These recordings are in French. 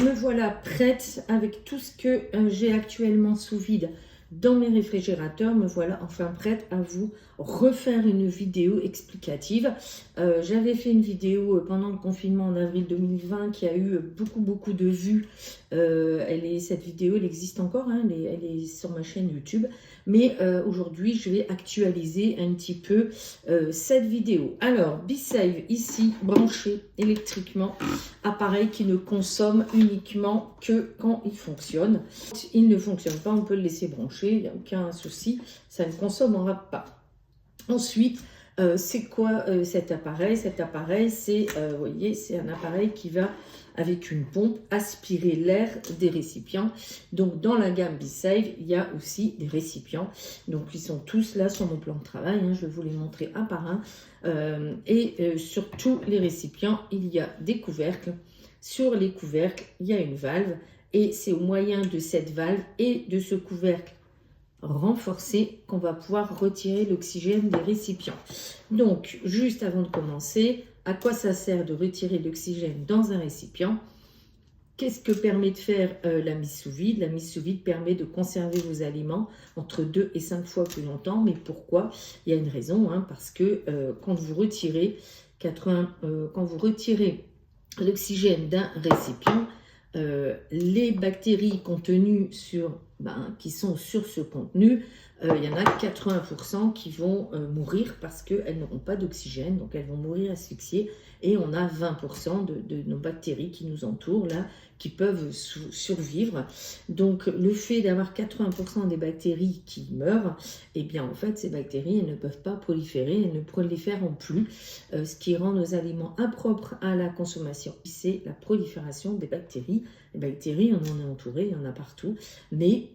me voilà prête avec tout ce que j'ai actuellement sous vide dans mes réfrigérateurs. Me voilà enfin prête à vous refaire une vidéo explicative. J'avais fait une vidéo pendant le confinement en avril 2020 qui a eu beaucoup de vues. Cette vidéo, elle existe encore, hein, elle est sur ma chaîne YouTube. Mais aujourd'hui, je vais actualiser un petit peu cette vidéo. Alors, BeSave ici, branché électriquement, appareil qui ne consomme uniquement que quand il fonctionne. Il ne fonctionne pas, on peut le laisser brancher, il n'y a aucun souci, ça ne consommera pas. Ensuite, c'est quoi cet appareil? Cet appareil, c'est, vous voyez, c'est un appareil qui va, avec une pompe, aspirer l'air des récipients. Donc, dans la gamme BeSave, il y a aussi des récipients. Donc, ils sont tous là sur mon plan de travail. Hein, je vais vous les montrer un par un. Sur tous les récipients, il y a des couvercles. Sur les couvercles, il y a une valve. Et c'est au moyen de cette valve et de ce couvercle renforcé qu'on va pouvoir retirer l'oxygène des récipients. Donc, juste avant de commencer, à quoi ça sert de retirer l'oxygène dans un récipient? Qu'est-ce que permet de faire la mise sous vide? La mise sous vide permet de conserver vos aliments entre 2 et 5 fois plus longtemps. Mais pourquoi? Il y a une raison, hein, parce que quand vous retirez l'oxygène d'un récipient, les bactéries contenues qui sont sur ce contenu, il y en a 80% qui vont mourir parce qu'elles n'auront pas d'oxygène, donc elles vont mourir asphyxiées, et on a 20% de nos bactéries qui nous entourent là, qui peuvent survivre. Donc le fait d'avoir 80% des bactéries qui meurent, eh bien en fait ces bactéries, elles ne peuvent pas proliférer, elles ne prolifèrent plus, ce qui rend nos aliments impropres à la consommation. C'est la prolifération des bactéries. Les bactéries, on en est entouré, il y en a partout, mais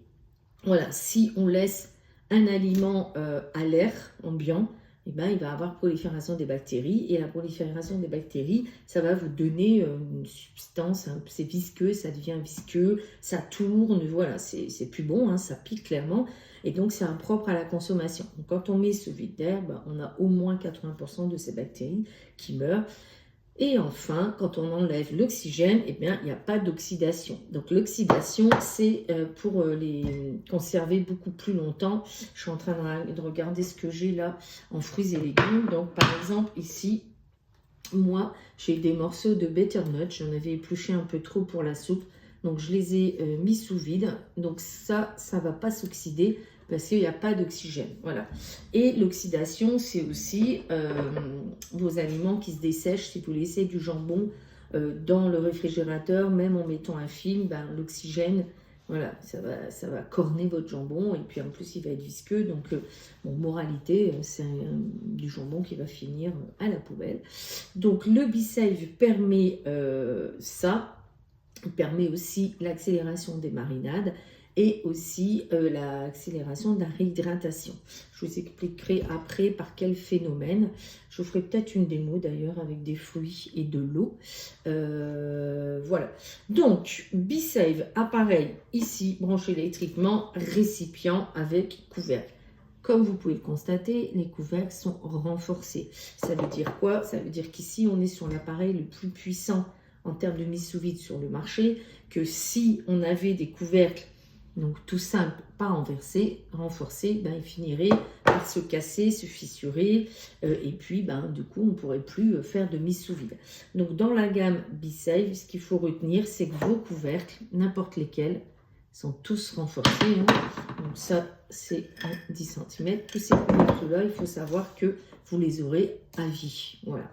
voilà, si on laisse un aliment à l'air ambiant, eh ben, il va avoir prolifération des bactéries, et la prolifération des bactéries, ça va vous donner une substance, hein, c'est visqueux, ça devient visqueux, ça tourne, voilà, c'est plus bon, hein, ça pique clairement, et donc c'est impropre à la consommation. Donc, quand on met sous vide d'air, ben, on a au moins 80% de ces bactéries qui meurent. Et enfin, quand on enlève l'oxygène, eh bien, il n'y a pas d'oxydation. Donc, l'oxydation, c'est pour les conserver beaucoup plus longtemps. Je suis en train de regarder ce que j'ai là en fruits et légumes. Donc, par exemple, ici, moi, j'ai des morceaux de butternut. J'en avais épluché un peu trop pour la soupe. Donc, je les ai mis sous vide. Donc, ça ne va pas s'oxyder parce qu'il n'y a pas d'oxygène. Voilà. Et l'oxydation, c'est aussi vos aliments qui se dessèchent. Si vous laissez du jambon dans le réfrigérateur, même en mettant un film, ben, l'oxygène, voilà, ça va corner votre jambon. Et puis en plus, il va être visqueux. Donc, bon, moralité, c'est du jambon qui va finir à la poubelle. Donc, le BeSave permet ça. Il permet aussi l'accélération des marinades et aussi l'accélération de la réhydratation. Je vous expliquerai après par quel phénomène. Je vous ferai peut-être une démo d'ailleurs avec des fruits et de l'eau. Voilà. Donc, BeSave, appareil ici, branché électriquement, récipient avec couvercle. Comme vous pouvez le constater, les couvercles sont renforcés. Ça veut dire quoi? Ça veut dire qu'ici, on est sur l'appareil le plus puissant en termes de mise sous vide sur le marché, que si on avait des couvercles, donc tout simple, pas renforcés, ben, ils finiraient par se casser, se fissurer, et puis ben, du coup on ne pourrait plus faire de mise sous vide. Donc dans la gamme BeSave, ce qu'il faut retenir, c'est que vos couvercles, n'importe lesquels, sont tous renforcés. Hein. Donc ça, c'est un 10 cm. Tous ces couvercles-là, il faut savoir que vous les aurez à vie. Voilà.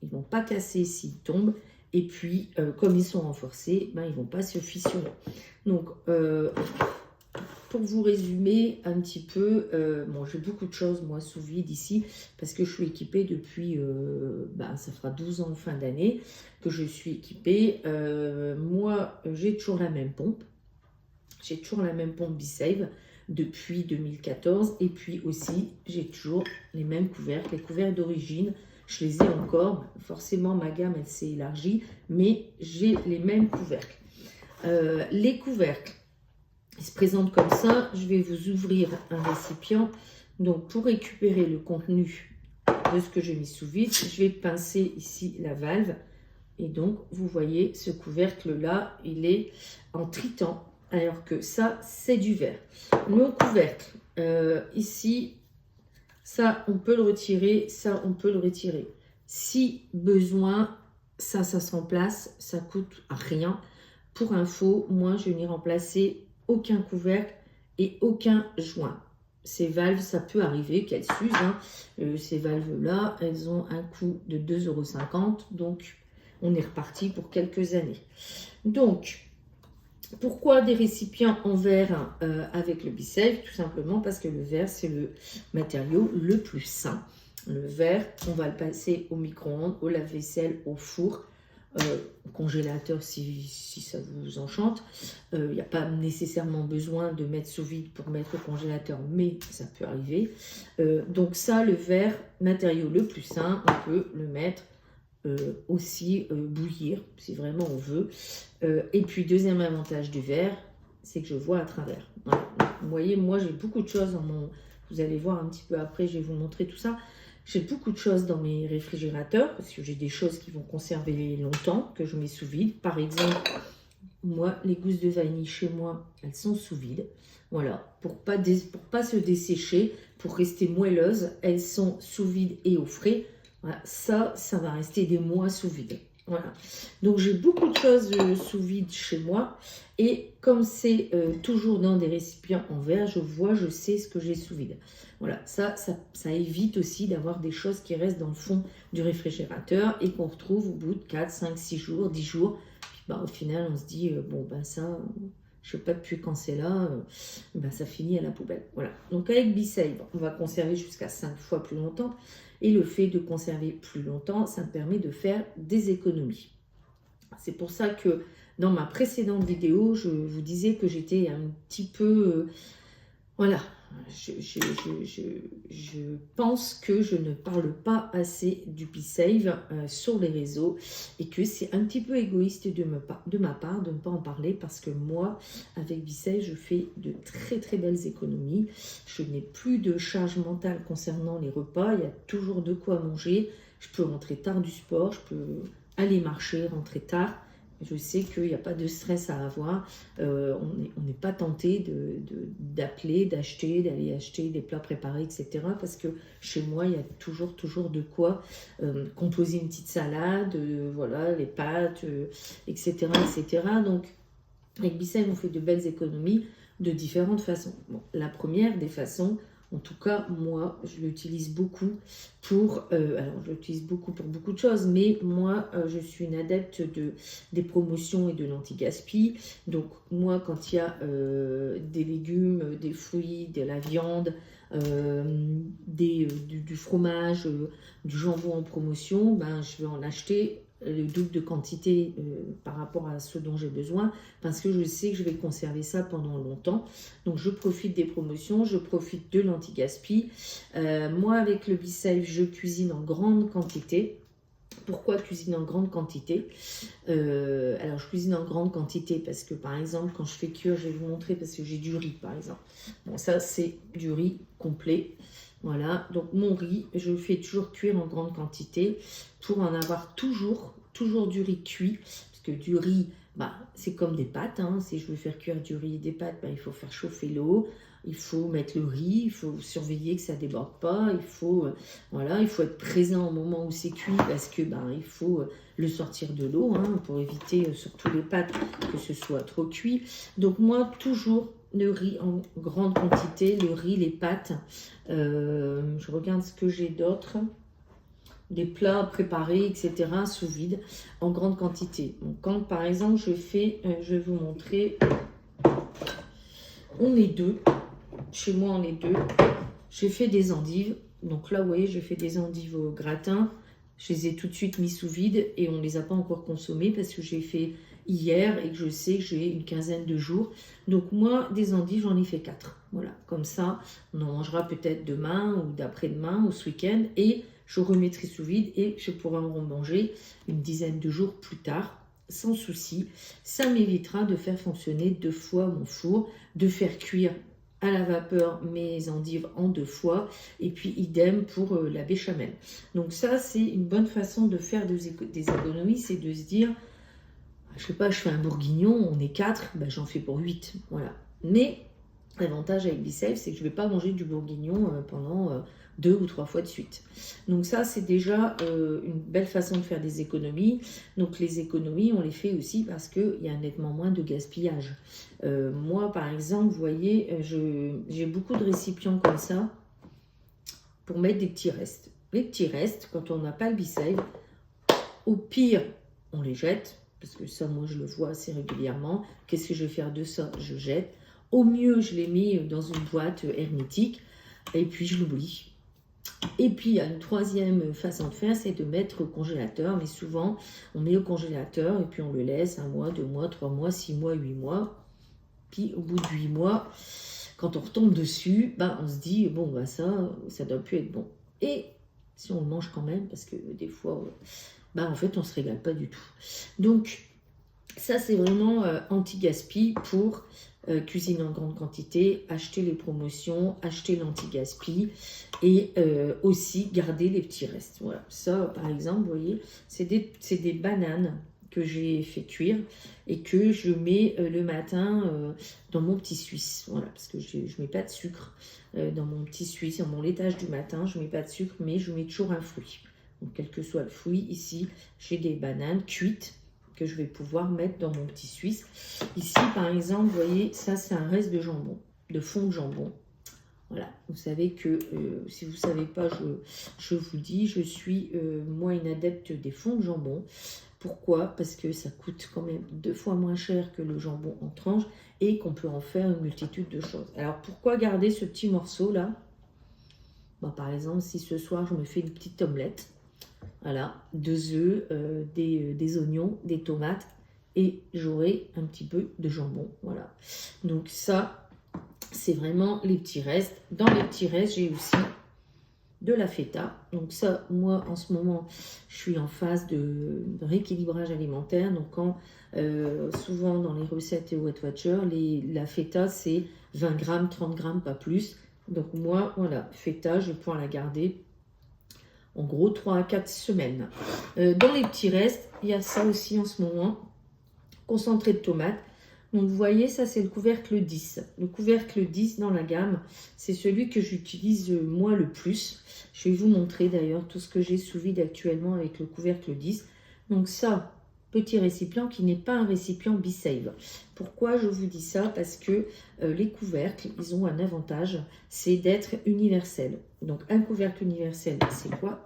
Ils ne vont pas casser s'ils tombent. Et puis, comme ils sont renforcés, ben, ils ne vont pas se fissurer. Donc, pour vous résumer un petit peu, bon, j'ai beaucoup de choses, moi, sous vide ici, parce que je suis équipée depuis, ça fera 12 ans en fin d'année que je suis équipée. Moi, j'ai toujours la même pompe. J'ai toujours la même pompe BeSave depuis 2014. Et puis aussi, j'ai toujours les mêmes couvercles, les couvercles d'origine. Je les ai encore, forcément ma gamme elle s'est élargie, mais j'ai les mêmes couvercles. Les couvercles, ils se présentent comme ça. Je vais vous ouvrir un récipient. Donc pour récupérer le contenu de ce que j'ai mis sous vide, je vais pincer ici la valve. Et donc, vous voyez, ce couvercle-là, il est en tritan, alors que ça, c'est du verre. Le couvercle, ici, ça, on peut le retirer, ça, on peut le retirer. Si besoin, ça se remplace, ça coûte rien. Pour info, moi, je n'ai remplacé aucun couvercle et aucun joint. Ces valves, ça peut arriver qu'elles s'usent. Hein. Ces valves-là, elles ont un coût de 2,50 €. Donc, on est reparti pour quelques années. Donc, pourquoi des récipients en verre avec le BeSafe? Tout simplement parce que le verre, c'est le matériau le plus sain. Le verre, on va le passer au micro-ondes, au lave-vaisselle, au four, au congélateur si ça vous enchante. Il n'y a pas nécessairement besoin de mettre sous vide pour mettre au congélateur, mais ça peut arriver. Donc ça, le verre, matériau le plus sain, on peut le mettre aussi bouillir si vraiment on veut. Et puis deuxième avantage du verre, c'est que je vois à travers. Voilà. Vous voyez, moi j'ai beaucoup de choses dans mon... Vous allez voir un petit peu après, je vais vous montrer tout ça. J'ai beaucoup de choses dans mes réfrigérateurs parce que j'ai des choses qui vont conserver longtemps, que je mets sous vide. Par exemple, moi, les gousses de vanille chez moi, elles sont sous vide. Voilà, pour pas se dessécher, pour rester moelleuses, elles sont sous vide et au frais. Voilà, ça va rester des mois sous vide. Voilà. Donc j'ai beaucoup de choses sous vide chez moi. Et comme c'est toujours dans des récipients en verre, je sais ce que j'ai sous vide. Voilà, ça évite aussi d'avoir des choses qui restent dans le fond du réfrigérateur et qu'on retrouve au bout de 4, 5, 6 jours, 10 jours. Puis, bah, au final, on se dit, bon, ben ça, je ne sais pas depuis quand c'est là, ben, ça finit à la poubelle. Voilà. Donc avec BeSafe, on va conserver jusqu'à 5 fois plus longtemps. Et le fait de conserver plus longtemps, ça me permet de faire des économies. C'est pour ça que dans ma précédente vidéo, je vous disais que j'étais un petit peu... voilà, je pense que je ne parle pas assez du BeSafe sur les réseaux et que c'est un petit peu égoïste de ma part de ne pas en parler parce que moi, avec BeSafe, je fais de très très belles économies. Je n'ai plus de charge mentale concernant les repas, il y a toujours de quoi manger. Je peux rentrer tard du sport, je peux aller marcher, rentrer tard. Je sais qu'il n'y a pas de stress à avoir. On n'est pas tenté d'appeler, d'acheter, d'aller acheter des plats préparés, etc. Parce que chez moi, il y a toujours de quoi composer une petite salade, voilà, les pâtes, etc., etc. Donc, avec BeSafe, on fait de belles économies de différentes façons. Bon, la première des façons, en tout cas, moi, je l'utilise beaucoup pour... alors, je l'utilise beaucoup pour beaucoup de choses, mais moi, je suis une adepte des promotions et de l'anti-gaspi. Donc, moi, quand il y a des légumes, des fruits, de la viande, du fromage, du jambon en promotion, ben, je vais en acheter le double de quantité par rapport à ce dont j'ai besoin parce que je sais que je vais conserver ça pendant longtemps. Donc je profite des promotions, je profite de l'anti-gaspi. Moi avec le BeSafe, je cuisine en grande quantité. Pourquoi cuisiner en grande quantité? Alors je cuisine en grande quantité parce que par exemple quand je fais cuire, je vais vous montrer parce que j'ai du riz par exemple. Bon ça c'est du riz complet. Voilà, donc mon riz, je le fais toujours cuire en grande quantité pour en avoir toujours du riz cuit. Parce que du riz, bah, c'est comme des pâtes. Hein. Si je veux faire cuire du riz et des pâtes, bah, il faut faire chauffer l'eau. Il faut mettre le riz, il faut surveiller que ça ne déborde pas. Voilà, il faut être présent au moment où c'est cuit parce que il faut le sortir de l'eau hein, pour éviter surtout les pâtes que ce soit trop cuit. Donc moi, toujours le riz en grande quantité, le riz, les pâtes. Je regarde ce que j'ai d'autre. Des plats préparés, etc. sous vide en grande quantité. Donc, quand par exemple je vais vous montrer, on est deux. Chez moi, on est deux. J'ai fait des endives. Donc là, vous voyez, j'ai fait des endives au gratin. Je les ai tout de suite mis sous vide et on ne les a pas encore consommées parce que j'ai fait hier et que je sais que j'ai une quinzaine de jours. Donc moi, des endives, j'en ai fait 4. Voilà, comme ça, on en mangera peut-être demain ou d'après-demain ou ce week-end et je remettrai sous vide et je pourrai en remanger une dizaine de jours plus tard, sans souci. Ça m'évitera de faire fonctionner 2 fois mon four, de faire cuire à la vapeur mes endives en 2 fois, et puis idem pour la béchamel. Donc ça, c'est une bonne façon de faire des économies, c'est de se dire, je sais pas, je fais un bourguignon, on est 4, ben j'en fais pour 8, voilà. Mais l'avantage avec BeSafe, c'est que je ne vais pas manger du bourguignon pendant 2 ou 3 fois de suite. Donc ça, c'est déjà une belle façon de faire des économies. Donc les économies, on les fait aussi parce qu'il y a nettement moins de gaspillage. Moi, par exemple, vous voyez, j'ai beaucoup de récipients comme ça pour mettre des petits restes. Les petits restes, quand on n'a pas le BeSafe, au pire, on les jette, parce que ça, moi, je le vois assez régulièrement. Qu'est-ce que je vais faire de ça? Je jette. Au mieux, je les mets dans une boîte hermétique et puis je l'oublie. Et puis, il y a une troisième façon de faire, c'est de mettre au congélateur. Mais souvent, on met au congélateur et puis on le laisse 1 mois, 2 mois, 3 mois, 6 mois, 8 mois. Puis, au bout de 8 mois, quand on retombe dessus, ben, on se dit, bon, ben ça ne doit plus être bon. Et si on le mange quand même, parce que des fois, ben, en fait, on ne se régale pas du tout. Donc, ça, c'est vraiment anti-gaspi pour cuisiner en grande quantité, acheter les promotions, acheter l'anti-gaspi et aussi garder les petits restes. Voilà, ça, par exemple, vous voyez, c'est des bananes que j'ai fait cuire et que je mets le matin dans mon petit Suisse. Voilà, parce que je ne mets pas de sucre dans mon petit Suisse, dans mon laitage du matin, je ne mets pas de sucre, mais je mets toujours un fruit. Donc, quel que soit le fruit, ici, j'ai des bananes cuites que je vais pouvoir mettre dans mon petit Suisse. Ici, par exemple, vous voyez, ça, c'est un reste de jambon, de fond de jambon. Voilà, vous savez que, si vous ne savez pas, je vous dis, je suis, moi, une adepte des fonds de jambon. Pourquoi? Parce que ça coûte quand même 2 fois moins cher que le jambon en tranche et qu'on peut en faire une multitude de choses. Alors, pourquoi garder ce petit morceau-là? Bon, par exemple, si ce soir, je me fais une petite omelette, voilà, 2 œufs, des oignons, des tomates et j'aurai un petit peu de jambon. Voilà. Donc ça, c'est vraiment les petits restes. Dans les petits restes, j'ai aussi de la feta. Donc ça, moi, en ce moment, je suis en phase de rééquilibrage alimentaire. Donc quand, souvent dans les recettes et Weight Watchers, la feta, c'est 20 grammes, 30 grammes, pas plus. Donc moi, voilà, feta, je vais pouvoir la garder en gros 3 à 4 semaines. Dans les petits restes, il y a ça aussi en ce moment, concentré de tomates. Donc vous voyez, ça c'est le couvercle 10. Le couvercle 10 dans la gamme, c'est celui que j'utilise moi le plus. Je vais vous montrer d'ailleurs tout ce que j'ai sous vide actuellement avec le couvercle 10. Donc ça, petit récipient qui n'est pas un récipient BeSafe. Pourquoi je vous dis ça? Parce que les couvercles, ils ont un avantage, c'est d'être universels. Donc un couvercle universel, c'est quoi?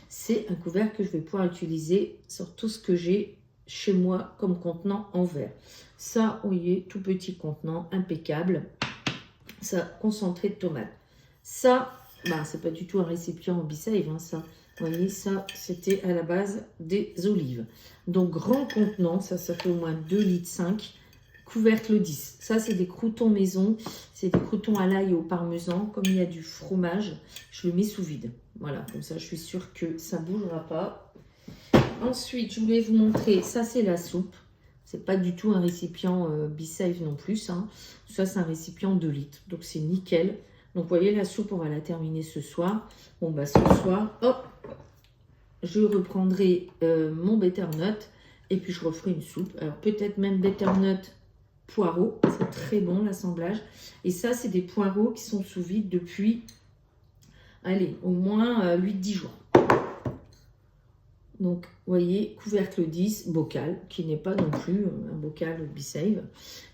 C'est un couvercle que je vais pouvoir utiliser sur tout ce que j'ai chez moi comme contenant en verre. Ça, vous voyez, tout petit contenant, impeccable. Ça, concentré de tomates. Ça, bah, c'est pas du tout un récipient BeSafe, hein, ça. Vous voyez, ça, c'était à la base des olives. Donc, grand contenant, ça fait au moins 2,5 litres. Couvercle 10. Ça, c'est des croûtons maison. C'est des croûtons à l'ail et au parmesan. Comme il y a du fromage, je le mets sous vide. Voilà, comme ça, je suis sûre que ça ne bougera pas. Ensuite, je voulais vous montrer, ça, c'est la soupe. C'est pas du tout un récipient BeSafe non plus. Hein. Ça, c'est un récipient 2 litres. Donc, c'est nickel. Donc, vous voyez, la soupe, on va la terminer ce soir. Bon, bah, ce soir, hop, je reprendrai mon butternut et puis je referai une soupe. Alors, peut-être même butternut poireaux. C'est très bon, l'assemblage. Et ça, c'est des poireaux qui sont sous vide depuis, allez, au moins 8-10 jours. Donc, vous voyez, couvercle 10, bocal, qui n'est pas non plus un bocal BeSafe.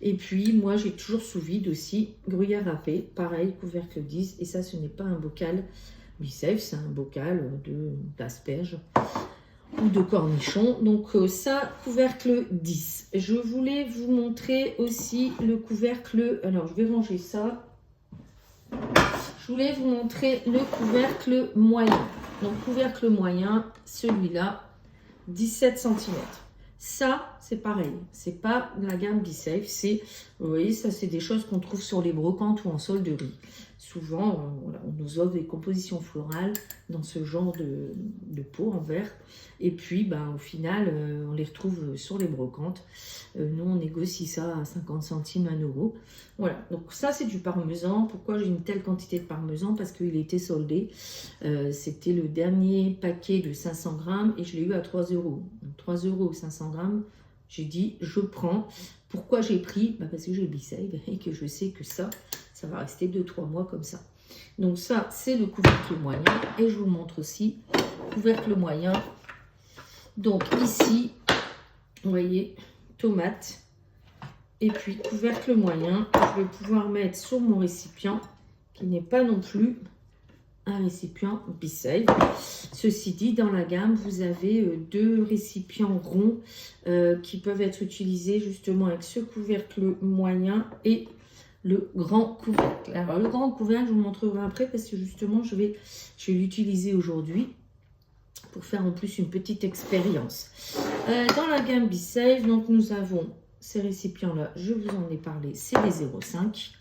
Et puis, moi, j'ai toujours sous vide aussi gruyère râpée, pareil, couvercle 10. Et ça, ce n'est pas un bocal BeSafe, c'est un bocal d'asperges ou de cornichons. Donc, ça, couvercle 10. Je voulais vous montrer aussi le couvercle... Alors, je vais ranger ça. Je voulais vous montrer le couvercle moyen. Donc, couvercle moyen, celui-là, 17 cm. Ça, c'est pareil. C'est pas la gamme BeSafe. C'est, vous voyez, ça, c'est des choses qu'on trouve sur les brocantes ou en solderie. souvent, voilà, on nous offre des compositions florales dans ce genre de pot en verre. Et puis, ben, au final, on les retrouve sur les brocantes. Nous, on négocie ça à 50 centimes, 1 euro. Voilà, donc ça, c'est du parmesan. Pourquoi j'ai une telle quantité de parmesan? Parce qu'il était soldé. C'était le dernier paquet de 500 grammes et je l'ai eu à 3 euros. 3 euros 500 grammes. J'ai dit, je prends. Pourquoi j'ai pris? Bah parce que j'ai B-Save et que je sais que ça va rester 2-3 mois comme ça. Donc ça, c'est le couvercle moyen. Et je vous montre aussi couvercle moyen. Donc ici, vous voyez, tomate. Et puis couvercle moyen, je vais pouvoir mettre sur mon récipient, qui n'est pas non plus un récipient B-Save. Ceci dit, dans la gamme, vous avez 2 récipients ronds qui peuvent être utilisés justement avec ce couvercle moyen et le grand couvercle. Alors le grand couvercle, je vous montrerai après parce que justement, je vais l'utiliser aujourd'hui pour faire en plus une petite expérience. Dans la gamme B-Save, donc nous avons ces récipients-là, je vous en ai parlé, c'est les 0,5.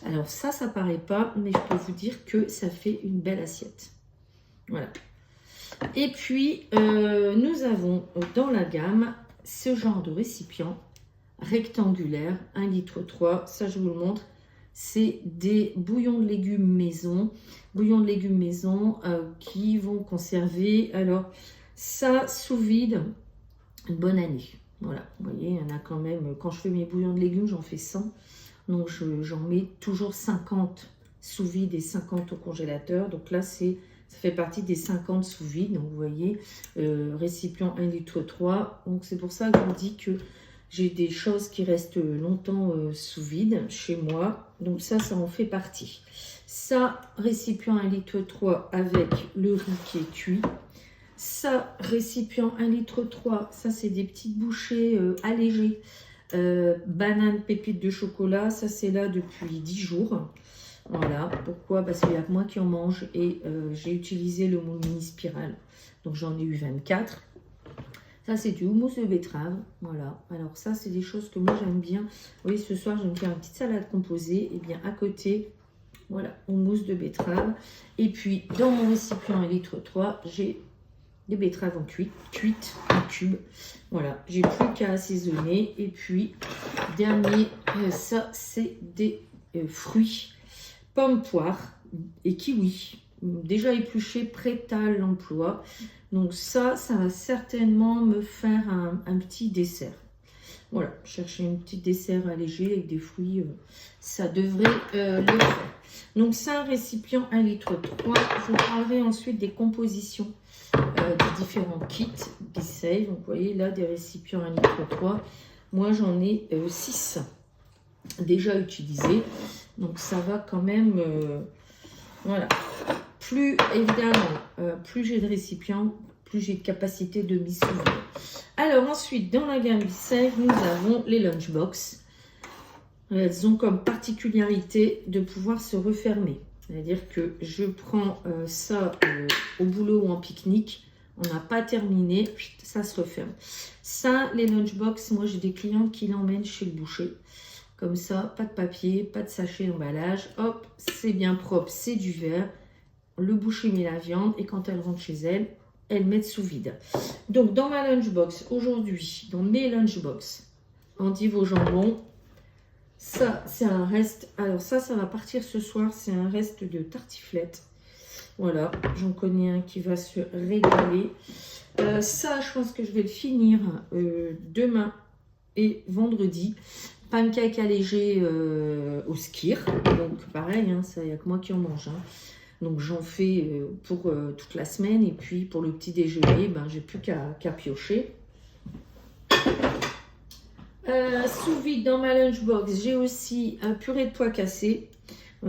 Alors ça paraît pas, mais je peux vous dire que ça fait une belle assiette. Voilà. Et puis, nous avons dans la gamme ce genre de récipient rectangulaire, 1,3 litre. Ça, je vous le montre. C'est des bouillons de légumes maison. Bouillons de légumes maison qui vont conserver, alors, ça sous vide une bonne année. Voilà, vous voyez, il y en a quand même, quand je fais mes bouillons de légumes, j'en fais 100. Donc, j'en mets toujours 50 sous vide et 50 au congélateur. Donc là, ça fait partie des 50 sous vide. Donc, vous voyez, récipient 1,3 litre. Donc, c'est pour ça que je vous dis que j'ai des choses qui restent longtemps sous vide chez moi. Donc, ça en fait partie. Ça, récipient 1,3 litre avec le riz qui est cuit. Ça, récipient 1,3 litre. Ça, c'est des petites bouchées allégées. Banane, pépites de chocolat, ça c'est là depuis 10 jours. Voilà, pourquoi? Parce qu'il y a que moi qui en mange et j'ai utilisé le moule mini spirale, donc j'en ai eu 24. Ça c'est du houmous de betterave, voilà. Alors ça c'est des choses que moi j'aime bien. Vous voyez, ce soir je vais me faire une petite salade composée et bien à côté, voilà, houmous de betterave. Et puis dans mon récipient 1,3 litre, j'ai des betteraves cuites en cubes. Voilà, j'ai plus qu'à assaisonner. Et puis, dernier, ça, c'est des fruits, pommes, poires et kiwis. Déjà épluchés, prêts à l'emploi. Donc ça va certainement me faire un petit dessert. Voilà, chercher un petit dessert allégé avec des fruits, ça devrait le faire. Donc c'est un récipient 1,3 litre. Je vous parlerai ensuite des compositions des différents kits B-Save. Donc vous voyez là des récipients 1,3 litre. Moi j'en ai 6 déjà utilisés. Donc ça va quand même, voilà. Plus évidemment, plus j'ai de récipients, plus j'ai de capacité de mise sous vide. Alors ensuite, dans la gamme B-Save, nous avons les lunchbox. Elles ont comme particularité de pouvoir se refermer. C'est-à-dire que je prends ça au boulot ou en pique-nique. On n'a pas terminé, ça se referme. Ça, les lunchbox, moi j'ai des clients qui l'emmènent chez le boucher. Comme ça, pas de papier, pas de sachet d'emballage. Hop, c'est bien propre, c'est du verre. Le boucher met la viande et quand elle rentre chez elle, elle met sous vide. Donc dans ma lunchbox, aujourd'hui, dans mes lunchbox, endives au jambon, ça c'est un reste. Alors ça va partir ce soir, c'est un reste de tartiflette. Voilà, j'en connais un qui va se régaler. Ça, je pense que je vais le finir demain et vendredi. Pancake allégé au skir. Donc pareil, hein, ça, il n'y a que moi qui en mange. Hein. Donc j'en fais pour toute la semaine. Et puis pour le petit déjeuner, ben, j'ai plus qu'à piocher. Sous vide dans ma lunchbox, j'ai aussi un purée de pois cassés.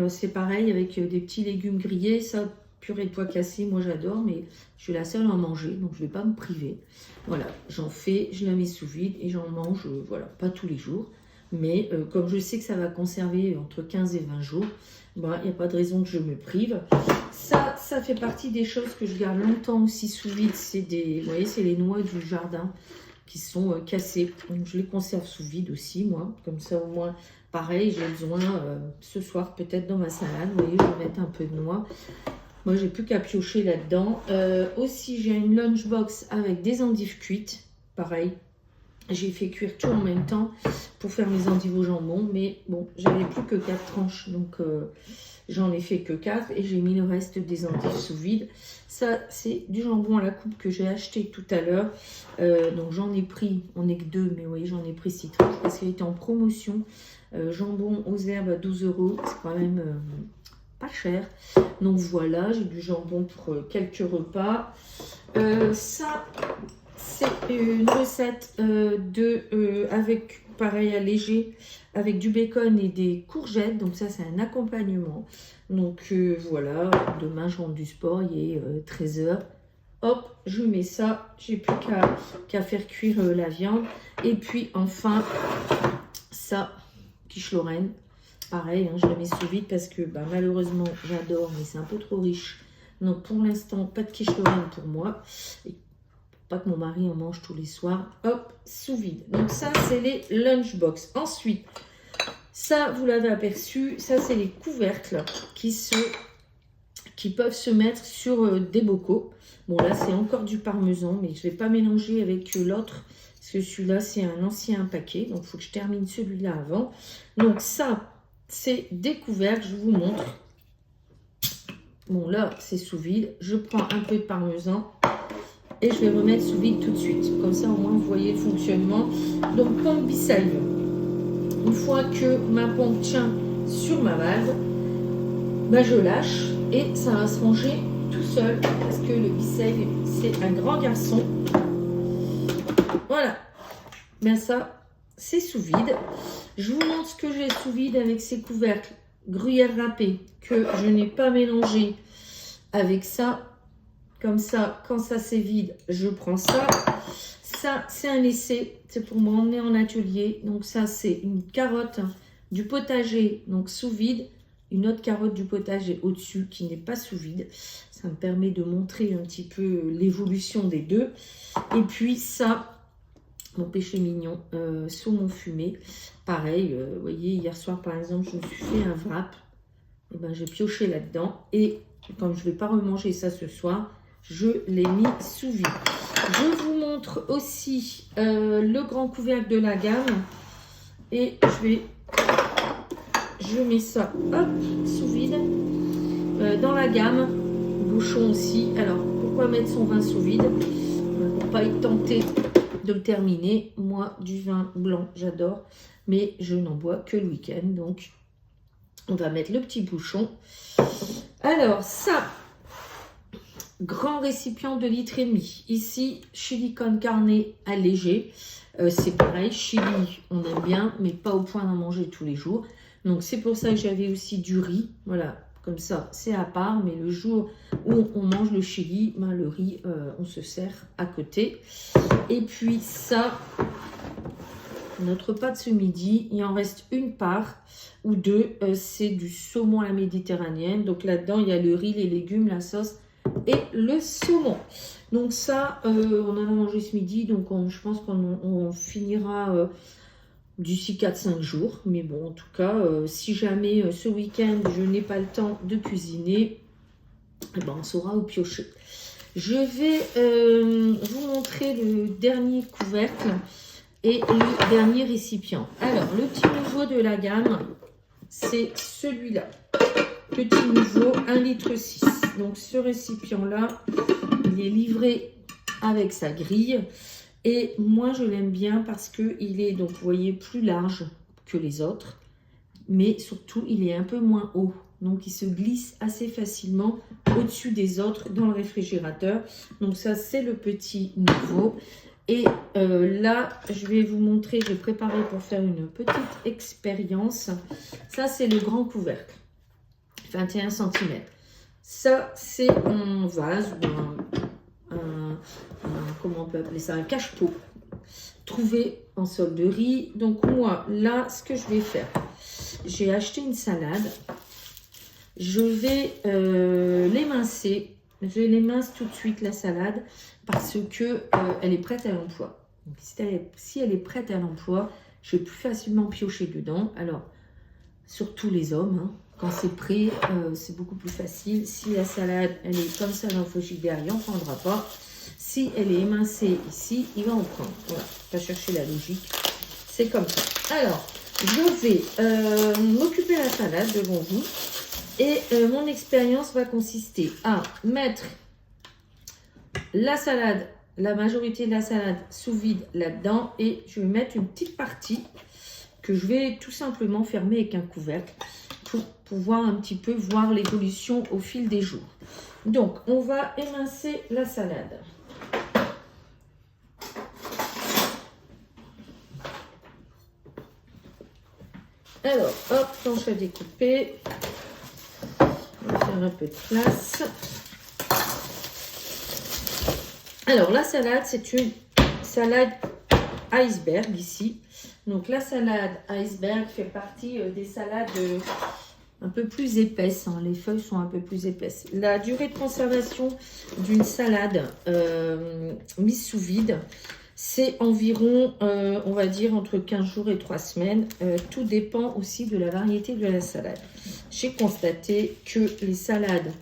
C'est pareil avec des petits légumes grillés. Ça, purée de pois cassés, moi j'adore, mais je suis la seule à en manger, donc je ne vais pas me priver. Voilà, j'en fais, je la mets sous vide et j'en mange, voilà, pas tous les jours. Mais comme je sais que ça va conserver entre 15 et 20 jours, ben, il n'y a pas de raison que je me prive. Ça fait partie des choses que je garde longtemps aussi sous vide. C'est des, vous voyez, c'est les noix du jardin. qui sont cassés. Donc je les conserve sous vide aussi, moi. Comme ça, au moins, pareil, j'ai besoin ce soir peut-être dans ma salade. Vous voyez, je vais mettre un peu de noix. Moi, j'ai plus qu'à piocher là-dedans. Aussi, j'ai une lunchbox avec des endives cuites. Pareil, j'ai fait cuire tout en même temps pour faire mes endives au jambon. Mais bon, j'avais plus que 4 tranches. Donc, j'en ai fait que 4 et j'ai mis le reste des endives sous vide. Ça, c'est du jambon à la coupe que j'ai acheté tout à l'heure. Donc, j'en ai pris, on n'est que 2, mais vous voyez, j'en ai pris 6 tranches parce qu'il était en promotion. Jambon aux herbes à 12 €, c'est quand même pas cher. Donc voilà, j'ai du jambon pour quelques repas. Ça, c'est une recette avec, pareil, allégé, avec du bacon et des courgettes. Donc ça, c'est un accompagnement. Donc voilà, demain, je rentre du sport, il est 13 h. Hop, je mets ça. J'ai plus qu'à faire cuire la viande. Et puis enfin, ça, quiche Lorraine. Pareil, hein, je la mets sous vide parce que malheureusement, j'adore, mais c'est un peu trop riche. Donc pour l'instant, pas de quiche Lorraine pour moi. Et pas que mon mari en mange tous les soirs. Hop, sous vide. Donc ça, c'est les lunchbox. Ensuite, ça, vous l'avez aperçu, ça, c'est les couvercles qui peuvent se mettre sur des bocaux. Bon, là, c'est encore du parmesan, mais je ne vais pas mélanger avec l'autre. Parce que celui-là, c'est un ancien paquet. Donc, il faut que je termine celui-là avant. Donc, ça, c'est des couvercles. Je vous montre. Bon, là, c'est sous vide. Je prends un peu de parmesan. Et je vais remettre sous vide tout de suite. Comme ça, au moins, vous voyez le fonctionnement. Donc, pompe bisalve. Une fois que ma pompe tient sur ma valve, je lâche. Et ça va se ranger tout seul. Parce que le bisalve, c'est un grand garçon. Voilà. Bien ça, c'est sous vide. Je vous montre ce que j'ai sous vide avec ces couvercles gruyère râpée que je n'ai pas mélangé avec ça. Comme ça, quand ça c'est vide, je prends ça. Ça, c'est un essai. C'est pour m'emmener en atelier. Donc ça, c'est une carotte du potager, donc sous vide. Une autre carotte du potager au-dessus qui n'est pas sous vide. Ça me permet de montrer un petit peu l'évolution des deux. Et puis ça, mon péché mignon, saumon fumé. Pareil, vous voyez, hier soir par exemple, je me suis fait un wrap. Et j'ai pioché là-dedans. Et comme je ne vais pas remanger ça ce soir, je l'ai mis sous vide. Je vous montre aussi le grand couvercle de la gamme. Et je mets ça, hop, sous vide. Dans la gamme, bouchon aussi. Alors, pourquoi mettre son vin sous vide? Pour pas être tenté de le terminer. Moi, du vin blanc, j'adore. Mais je n'en bois que le week-end. Donc, on va mettre le petit bouchon. Alors, ça, grand récipient de 1,5 litre. Ici, chili con carne allégé. C'est pareil, chili, on aime bien, mais pas au point d'en manger tous les jours. Donc, c'est pour ça que j'avais aussi du riz. Voilà, comme ça, c'est à part. Mais le jour où on mange le chili, le riz, on se sert à côté. Et puis ça, notre repas de ce midi, il en reste une part ou deux. C'est du saumon à la méditerranéenne. Donc là-dedans, il y a le riz, les légumes, la sauce et le saumon. Donc ça, on en a mangé ce midi. Donc je pense qu'on finira d'ici 4-5 jours. Mais bon, en tout cas, si jamais ce week-end, je n'ai pas le temps de cuisiner, on saura où piocher. Je vais vous montrer le dernier couvercle et le dernier récipient. Alors, le petit nouveau de la gamme, c'est celui-là. Petit nouveau, 1,6 litre. Donc, ce récipient-là, il est livré avec sa grille. Et moi, je l'aime bien parce qu'il est, donc, vous voyez, plus large que les autres. Mais surtout, il est un peu moins haut. Donc, il se glisse assez facilement au-dessus des autres dans le réfrigérateur. Donc, ça, c'est le petit nouveau. Et là, je vais vous montrer, j'ai préparé pour faire une petite expérience. Ça, c'est le grand couvercle, 21 cm. Ça, c'est un vase ou comment on peut appeler ça, un cache-pot trouvé en solderie. Donc, moi, là, ce que je vais faire, j'ai acheté une salade. Je vais l'émincer. Je l'émince tout de suite, la salade, parce que elle est prête à l'emploi. Donc, si elle est prête à l'emploi, je vais plus facilement piocher dedans. Alors, surtout les hommes, hein, quand c'est prêt, c'est beaucoup plus facile. Si la salade, elle est comme ça dans le frigidaire, il n'en prendra pas. Si elle est émincée ici, il va en prendre. Voilà, pas chercher la logique. C'est comme ça. Alors, je vais m'occuper de la salade devant vous. Et mon expérience va consister à mettre la salade, la majorité de la salade sous vide là-dedans. Et je vais mettre une petite partie que je vais tout simplement fermer avec un couvercle pour pouvoir un petit peu voir l'évolution au fil des jours. Donc, on va émincer la salade. Alors, hop, planche à découper. On va faire un peu de place. Alors, la salade, c'est une salade iceberg ici. Donc, la salade iceberg fait partie des salades un peu plus épaisses. Hein. Les feuilles sont un peu plus épaisses. La durée de conservation d'une salade mise sous vide, c'est environ, on va dire, entre 15 jours et 3 semaines. Tout dépend aussi de la variété de la salade. J'ai constaté que les salades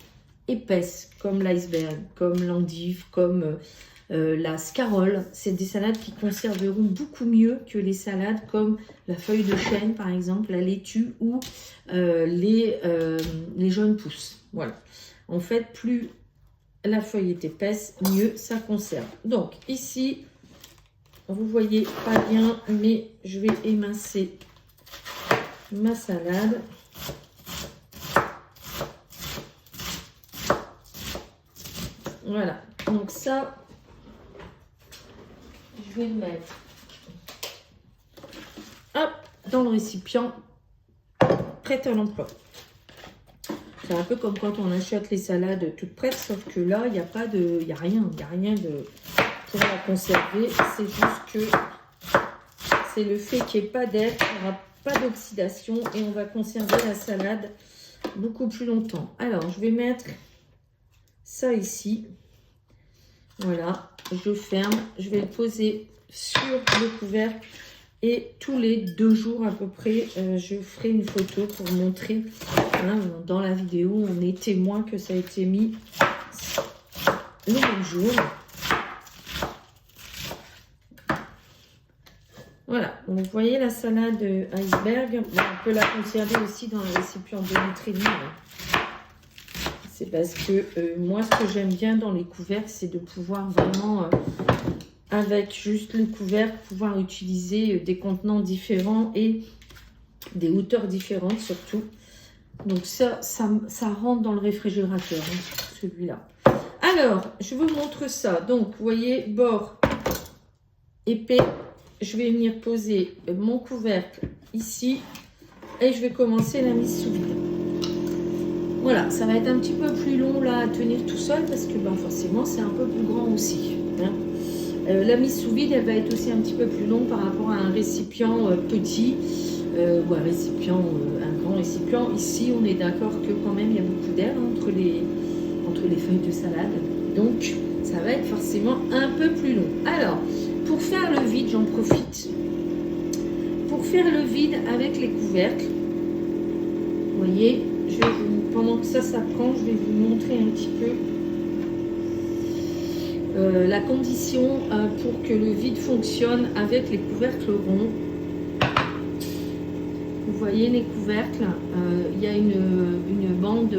épaisses, comme l'iceberg, comme l'endive, comme la scarole, c'est des salades qui conserveront beaucoup mieux que les salades comme la feuille de chêne, par exemple, la laitue ou les jeunes pousses. Voilà. En fait, plus la feuille est épaisse, mieux ça conserve. Donc, ici, vous voyez pas bien, mais je vais émincer ma salade. Voilà. Donc ça, je vais le mettre hop, dans le récipient prêt à l'emploi. C'est un peu comme quand on achète les salades toutes prêtes, sauf que là, il n'y a pas de, il y a rien de pour la conserver. C'est juste que c'est le fait qu'il n'y ait pas d'air, il n'y aura pas d'oxydation et on va conserver la salade beaucoup plus longtemps. Alors, je vais mettre ça ici. Voilà, je ferme. Je vais le poser sur le couvercle et tous les 2 jours à peu près, je ferai une photo pour montrer. Hein, dans la vidéo, on est témoin que ça a été mis le même jour. Voilà, donc vous voyez la salade iceberg, on peut la conserver aussi dans le récipient 2,5 litres. C'est parce que moi, ce que j'aime bien dans les couvercles, c'est de pouvoir vraiment, avec juste le couvercle, pouvoir utiliser des contenants différents et des hauteurs différentes surtout. Donc ça rentre dans le réfrigérateur, hein, celui-là. Alors, je vous montre ça. Donc, vous voyez, bord épais. Je vais venir poser mon couvercle ici et je vais commencer la mise sous vide. Voilà, ça va être un petit peu plus long là à tenir tout seul parce que ben, forcément c'est un peu plus grand aussi. Hein. La mise sous vide, elle va être aussi un petit peu plus longue par rapport à un récipient petit ou un grand récipient. Ici, on est d'accord que quand même il y a beaucoup d'air hein, entre les feuilles de salade. Donc, ça va être forcément un peu plus long. Alors, pour faire le vide, j'en profite. Pour faire le vide avec les couvercles, vous voyez, pendant que ça prend, je vais vous montrer un petit peu la condition pour que le vide fonctionne avec les couvercles ronds. Vous voyez les couvercles, il y a une bande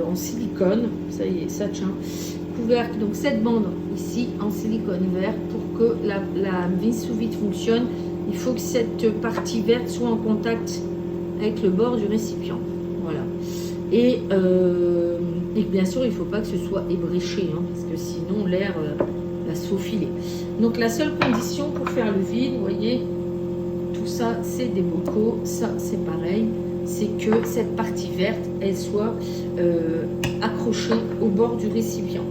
en silicone, ça y est, ça tient. Couvercle, donc cette bande ici en silicone vert, pour que la mise sous vide fonctionne, il faut que cette partie verte soit en contact avec le bord du récipient. Voilà. Et bien sûr, il ne faut pas que ce soit ébréché, hein, parce que sinon l'air va se faufiler. Donc la seule condition pour faire le vide, vous voyez, tout ça c'est des bocaux, ça c'est pareil, c'est que cette partie verte, elle soit accrochée au bord du récipient.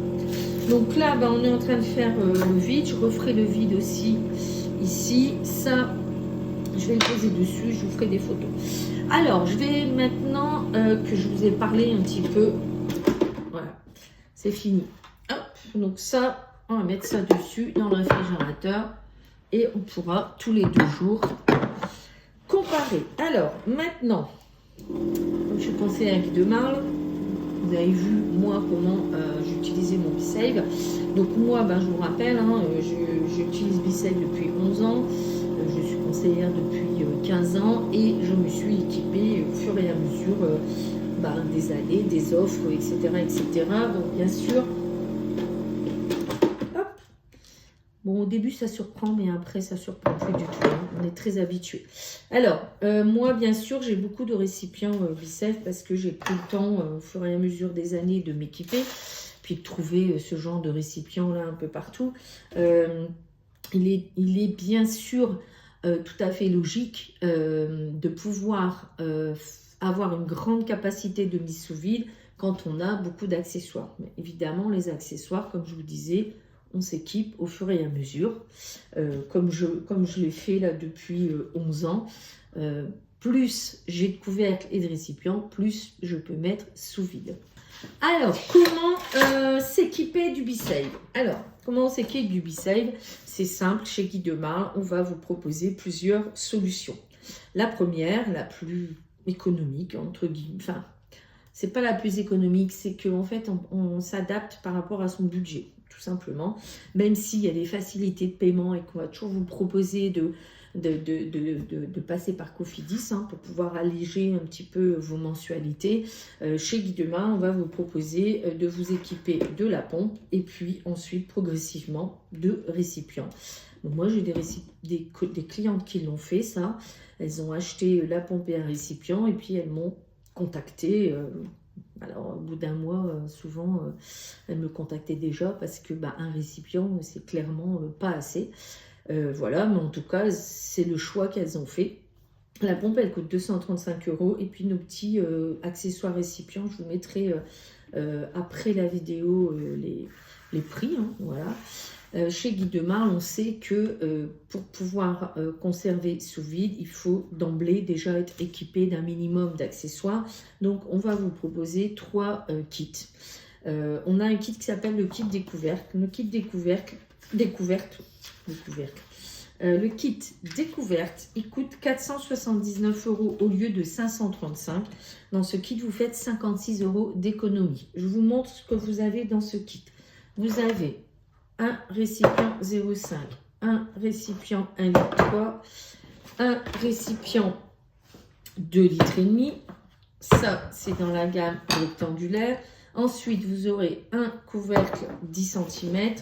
Donc là, ben, on est en train de faire le vide. Je referai le vide aussi ici. Ça, je vais le poser dessus. Je vous ferai des photos. Alors, je vais maintenant que je vous ai parlé un petit peu. Voilà, c'est fini. Hop, donc ça, on va mettre ça dessus dans le réfrigérateur. et on pourra tous les 2 jours comparer. Alors, maintenant, je suis pensée à un guide de marle. Vous avez vu, moi, comment j'utilisais mon B-Save. Donc, moi, je vous rappelle, hein, j'utilise B-Save depuis 11 ans. Je suis conseillère depuis 15 ans et je me suis équipée au fur et à mesure des années, des offres, etc., etc. Donc, bien sûr, hop. Bon, au début, ça surprend, mais après, ça surprend plus du tout. Hein. On est très habitué. Alors, moi, bien sûr, j'ai beaucoup de récipients B-Save parce que j'ai pris le temps, au fur et à mesure des années, de m'équiper, puis de trouver ce genre de récipients là un peu partout. Il est bien sûr tout à fait logique de pouvoir avoir une grande capacité de mise sous vide quand on a beaucoup d'accessoires. Mais évidemment, les accessoires, comme je vous disais, on s'équipe au fur et à mesure, comme je l'ai fait là depuis 11 ans. Plus j'ai de couvercles et de récipients, plus je peux mettre sous vide. Alors, comment s'équiper du B-Save? Alors, comment on s'équipe du B-Save? C'est simple, chez Guy de Marle, on va vous proposer plusieurs solutions. La première, la plus économique, entre guillemets, enfin, c'est pas la plus économique, c'est qu'en fait, on s'adapte par rapport à son budget, tout simplement. Même s'il y a des facilités de paiement et qu'on va toujours vous proposer de passer par Cofidis pour pouvoir alléger un petit peu vos mensualités. Chez Guy de Marle, on va vous proposer de vous équiper de la pompe et puis ensuite progressivement de récipients. Donc moi, j'ai des clientes qui l'ont fait, ça. Elles ont acheté la pompe et un récipient et puis elles m'ont contacté. Alors, au bout d'un mois, souvent, elles me contactaient déjà parce que un récipient, c'est clairement pas assez. Voilà, mais en tout cas, c'est le choix qu'elles ont fait. La pompe, elle coûte 235 € et puis nos petits accessoires récipients, je vous mettrai après la vidéo les prix, hein, voilà. Chez Guy de Marle, on sait que pour pouvoir conserver sous vide, il faut d'emblée déjà être équipé d'un minimum d'accessoires. Donc, on va vous proposer 3 kits. On a un kit qui s'appelle le kit découverte. Le kit découverte. Le kit découverte, il coûte 479 € au lieu de 535. Dans ce kit, vous faites 56 € d'économie. Je vous montre ce que vous avez dans ce kit. Vous avez un récipient 0,5, un récipient 1,3 litre, un récipient 2,5 litres. Ça, c'est dans la gamme rectangulaire. Ensuite, vous aurez un couvercle 10 cm,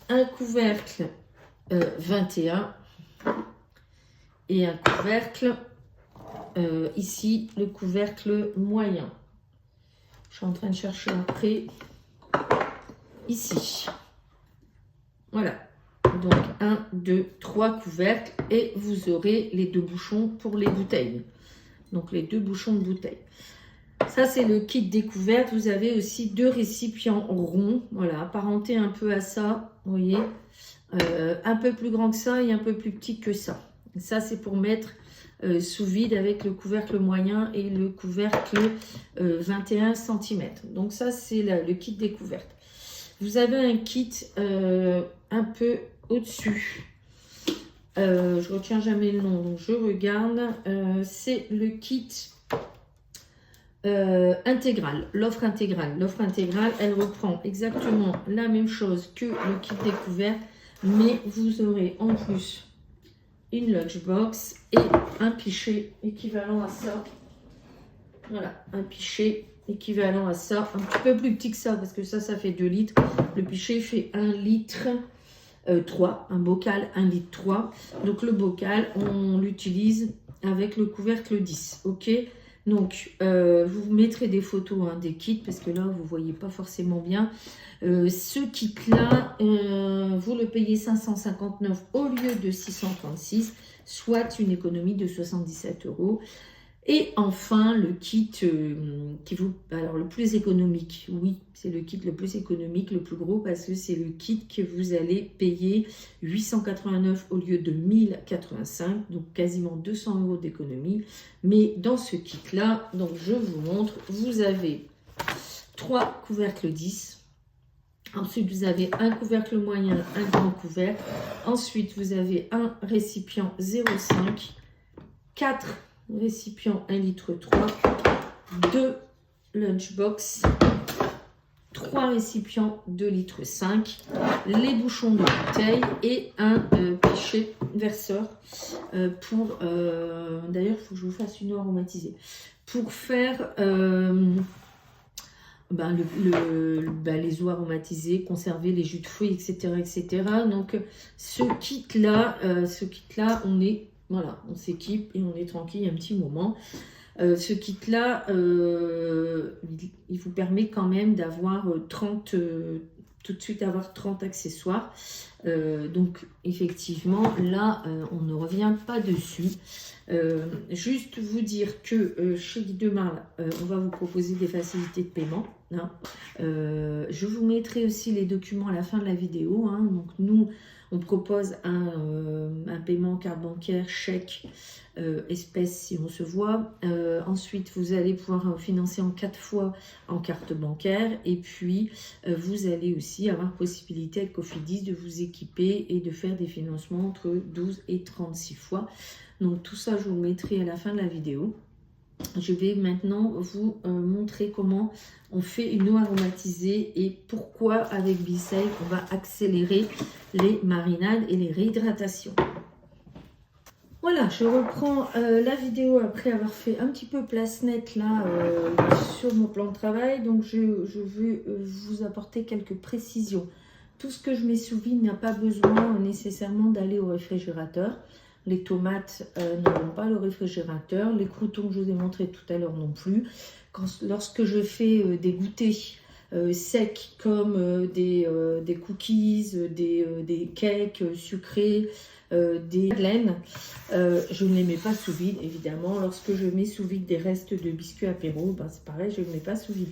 un couvercle 21 et un couvercle, ici, le couvercle moyen. Je suis en train de chercher après, ici. Voilà, donc 1, 2, 3 couvercles et vous aurez les 2 bouchons pour les bouteilles. Donc les 2 bouchons de bouteille. Ça, c'est le kit découverte. Vous avez aussi 2 récipients ronds, voilà, apparentés un peu à ça, vous voyez. Un peu plus grand que ça et un peu plus petit que ça. Ça, c'est pour mettre sous vide avec le couvercle moyen et le couvercle 21 cm. Donc ça, c'est le kit découverte. Vous avez un kit un peu au-dessus. Je retiens jamais le nom, donc je regarde. C'est le kit intégral, l'offre intégrale. L'offre intégrale, elle reprend exactement la même chose que le kit découverte, mais vous aurez en plus une lunchbox et un pichet équivalent à ça. Voilà, un pichet équivalent à ça, un petit peu plus petit que ça, parce que ça fait 2 litres. Le pichet fait 1 litre 3, un bocal 1 litre 3. Donc le bocal, on l'utilise avec le couvercle 10, ok. Donc, vous mettrez des photos des kits, parce que là, vous ne voyez pas forcément bien. Ce kit-là, vous le payez 559 au lieu de 636, soit une économie de 77 €. Et enfin, le kit alors le plus économique, oui, c'est le kit le plus économique, le plus gros, parce que c'est le kit que vous allez payer 889 au lieu de 1085, donc quasiment 200 € d'économie. Mais dans ce kit-là, donc je vous montre, vous avez 3 couvercles 10, Ensuite, vous avez un couvercle moyen, un grand couvercle. Ensuite, vous avez un récipient 0,5, 4 récipients 1,3 litre, 2 lunchbox, 3 récipients 2,5 litres, les bouchons de bouteille et un pichet verseur pour, d'ailleurs, il faut que je vous fasse une eau aromatisée, pour faire les eaux aromatisées, conserver les jus de fruits, etc. etc. Donc, ce kit-là, on s'équipe et on est tranquille un petit moment. Ce kit-là, il vous permet quand même d'avoir 30, tout de suite avoir 30 accessoires. Donc, effectivement, là, on ne revient pas dessus. Juste vous dire que chez Guy Demarle, on va vous proposer des facilités de paiement. Hein. Je vous mettrai aussi les documents à la fin de la vidéo. Hein. Donc, nous, on propose un paiement carte bancaire, chèque, espèce si on se voit. Ensuite, vous allez pouvoir financer en 4 fois en carte bancaire. Et puis, vous allez aussi avoir possibilité avec Cofidis de vous équiper et de faire des financements entre 12 et 36 fois. Donc, tout ça, je vous le mettrai à la fin de la vidéo. Je vais maintenant vous montrer comment on fait une eau aromatisée et pourquoi avec B-Save, on va accélérer les marinades et les réhydratations. Voilà, je reprends la vidéo après avoir fait un petit peu place nette là sur mon plan de travail. Donc, je vais vous apporter quelques précisions. Tout ce que je mets sous vide n'a pas besoin nécessairement d'aller au réfrigérateur. Les tomates n'ont pas le réfrigérateur. Les croûtons que je vous ai montré tout à l'heure non plus. Lorsque je fais des goûters secs comme des cookies, des cakes sucrés, des madeleines, je ne les mets pas sous vide évidemment. Lorsque je mets sous vide des restes de biscuits apéro, c'est pareil, je ne les mets pas sous vide.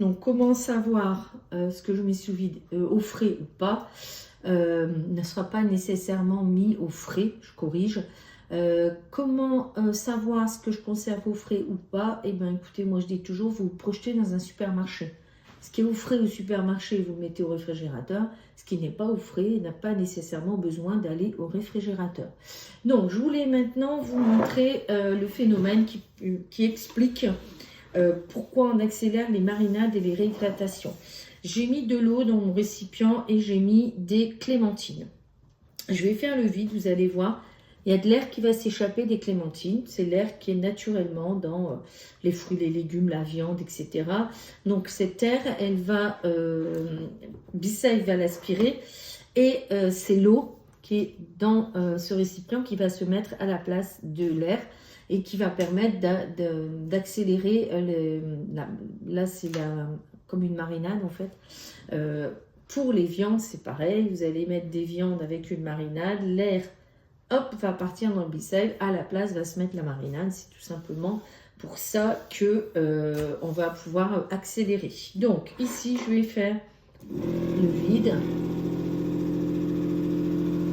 Donc comment savoir ce que je mets sous vide au frais ou pas ne sera pas nécessairement mis au frais, je corrige. Comment savoir ce que je conserve au frais ou pas? Eh bien écoutez, moi je dis toujours, vous vous projetez dans un supermarché. Ce qui est au frais au supermarché, vous le mettez au réfrigérateur. Ce qui n'est pas au frais n'a pas nécessairement besoin d'aller au réfrigérateur. Donc je voulais maintenant vous montrer le phénomène qui explique pourquoi on accélère les marinades et les réhydratations. J'ai mis de l'eau dans mon récipient et j'ai mis des clémentines. Je vais faire le vide, vous allez voir. Il y a de l'air qui va s'échapper des clémentines. C'est l'air qui est naturellement dans les fruits, les légumes, la viande, etc. Donc cet air, B-Save va l'aspirer. Et c'est l'eau qui est dans ce récipient qui va se mettre à la place de l'air et qui va permettre d'accélérer. Là, c'est comme une marinade en fait. Pour les viandes, c'est pareil. Vous allez mettre des viandes avec une marinade. L'air, hop, va partir dans le B-Save. À la place, va se mettre la marinade. C'est tout simplement pour ça que on va pouvoir accélérer. Donc, ici, je vais faire le vide.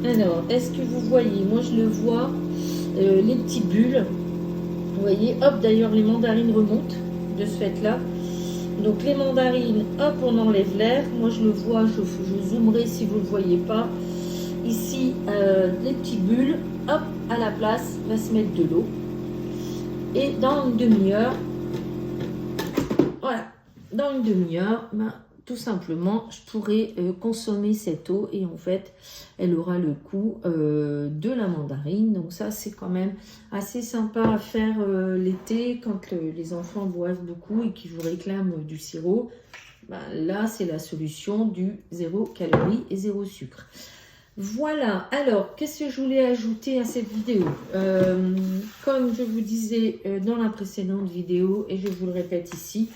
Alors, est-ce que vous voyez? Moi, je le vois. Les petites bulles. Vous voyez, hop, d'ailleurs, les mandarines remontent de ce fait-là. Donc les mandarines, hop, on enlève l'air. Moi je le vois, je zoomerai si vous ne le voyez pas. Ici, les petites bulles, hop, à la place, va se mettre de l'eau. Et dans une demi-heure, voilà, dans une demi-heure, tout simplement, je pourrai consommer cette eau et en fait, elle aura le goût de la mandarine. Donc ça, c'est quand même assez sympa à faire l'été quand les enfants boivent beaucoup et qu'ils vous réclament du sirop. Là, c'est la solution du 0 calories et 0 sucre. Voilà, alors, qu'est-ce que je voulais ajouter à cette vidéo? Comme je vous disais dans la précédente vidéo, et je vous le répète ici,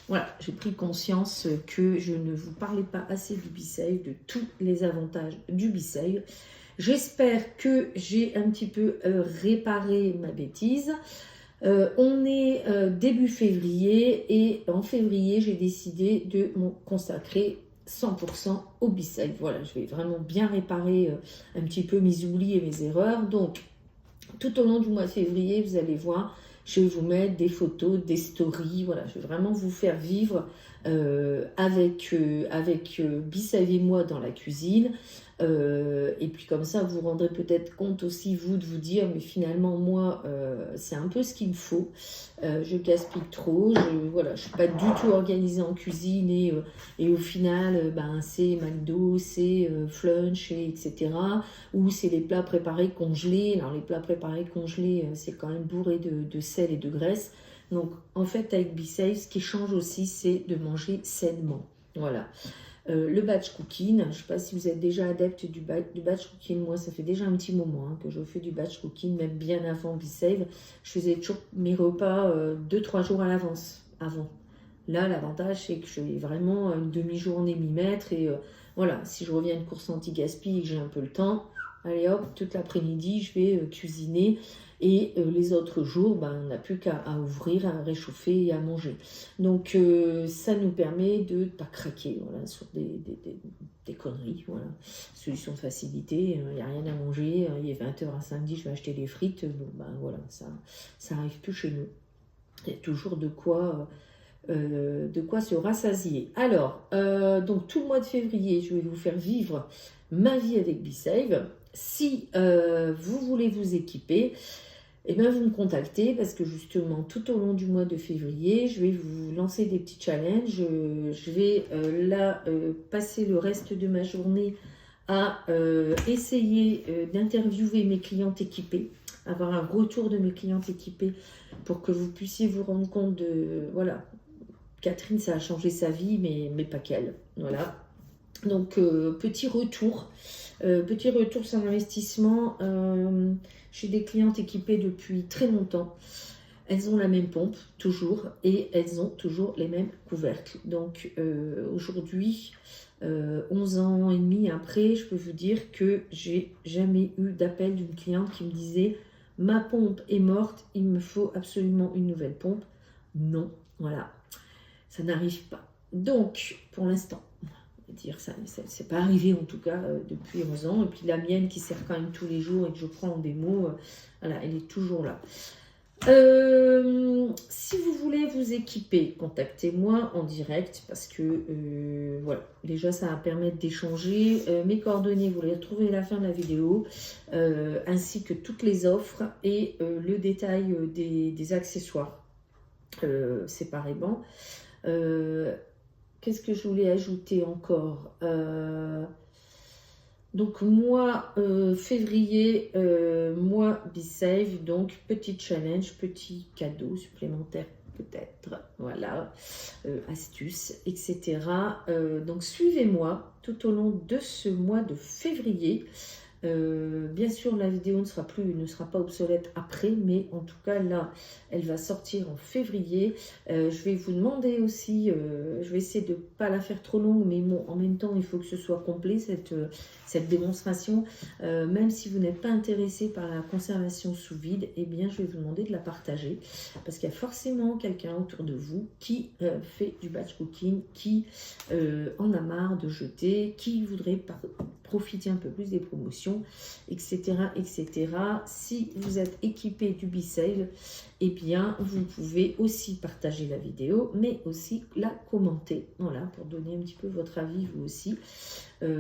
voilà, j'ai pris conscience que je ne vous parlais pas assez du B-Save, de tous les avantages du B-Save. J'espère que j'ai un petit peu réparé ma bêtise. On est début février et en février, j'ai décidé de me consacrer 100% au B-Save. Voilà, je vais vraiment bien réparer un petit peu mes oublis et mes erreurs. Donc, tout au long du mois de février, vous allez voir, Je vais vous mettre des photos, des stories, voilà, je vais vraiment vous faire vivre avec Be-Save et moi dans la cuisine. Et puis comme ça, vous rendrez peut-être compte aussi, vous, de vous dire, mais finalement, moi, c'est un peu ce qu'il me faut. Je gaspille trop, voilà, je ne suis pas du tout organisée en cuisine et au final, ben, c'est McDo, c'est Flunch, etc. Ou c'est les plats préparés congelés. Alors les plats préparés congelés, c'est quand même bourré de sel et de graisse. Donc en fait, avec Be-Save, ce qui change aussi, c'est de manger sainement. Voilà. Le batch cooking, je ne sais pas si vous êtes déjà adepte du batch cooking. Moi, ça fait déjà un petit moment que je fais du batch cooking, même bien avant Be-Save. Je faisais toujours mes repas 2-3 jours à l'avance, avant. Là, l'avantage, c'est que je vais vraiment une demi-journée m'y mettre. Et voilà, si je reviens de course anti-gaspi et que j'ai un peu le temps, allez hop, toute l'après-midi, je vais cuisiner. Et les autres jours, ben, on n'a plus qu'à ouvrir, à réchauffer et à manger. Donc, ça nous permet de ne pas craquer voilà, sur des conneries. Voilà. Solution de facilité, il n'y a rien à manger. Il est 20h un samedi, je vais acheter des frites. Bon, ben voilà, ça n'arrive plus chez nous. Il y a toujours de quoi se rassasier. Alors, donc tout le mois de février, je vais vous faire vivre ma vie avec Be-Save. Si vous voulez vous équiper, eh bien, vous me contactez parce que justement, tout au long du mois de février, je vais vous lancer des petits challenges. Je vais passer le reste de ma journée à essayer d'interviewer mes clientes équipées, avoir un retour de mes clientes équipées pour que vous puissiez vous rendre compte de, voilà, Catherine, ça a changé sa vie, mais pas qu'elle. Voilà. Donc, petit retour sur l'investissement. J'ai des clientes équipées depuis très longtemps. Elles ont la même pompe, toujours, et elles ont toujours les mêmes couvercles. Donc, aujourd'hui, 11 ans et demi après, je peux vous dire que j'ai jamais eu d'appel d'une cliente qui me disait « Ma pompe est morte, il me faut absolument une nouvelle pompe ». Non, voilà. Ça n'arrive pas. Donc, pour l'instant, on va dire ça, c'est pas arrivé en tout cas depuis 11 ans. Et puis la mienne qui sert quand même tous les jours et que je prends en démo, voilà, elle est toujours là. Si vous voulez vous équiper, contactez-moi en direct parce que voilà, déjà ça va permettre d'échanger. Mes coordonnées, vous les retrouvez à la fin de la vidéo, ainsi que toutes les offres et le détail des accessoires séparément. Qu'est-ce que je voulais ajouter encore donc mois février, mois Be-Save, donc petit challenge, petit cadeau supplémentaire peut-être, voilà, astuces, etc. Donc suivez-moi tout au long de ce mois de février. Bien sûr, la vidéo ne sera pas obsolète après, mais en tout cas, là, elle va sortir en février. Je vais vous demander aussi, je vais essayer de ne pas la faire trop longue, mais bon, en même temps, il faut que ce soit complet, cette démonstration. Même si vous n'êtes pas intéressé par la conservation sous vide, eh bien, je vais vous demander de la partager, parce qu'il y a forcément quelqu'un autour de vous qui fait du batch cooking, qui en a marre de jeter, qui voudrait profiter un peu plus des promotions, etc., etc. Si vous êtes équipé du Be-Save, eh bien, vous pouvez aussi partager la vidéo, mais aussi la commenter, voilà, pour donner un petit peu votre avis, vous aussi,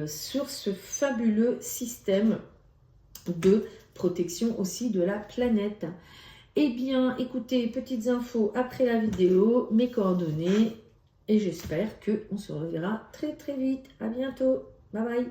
sur ce fabuleux système de protection aussi de la planète. Eh bien, écoutez, petites infos après la vidéo, mes coordonnées, et j'espère qu'on se reverra très très vite. À bientôt. Bye bye.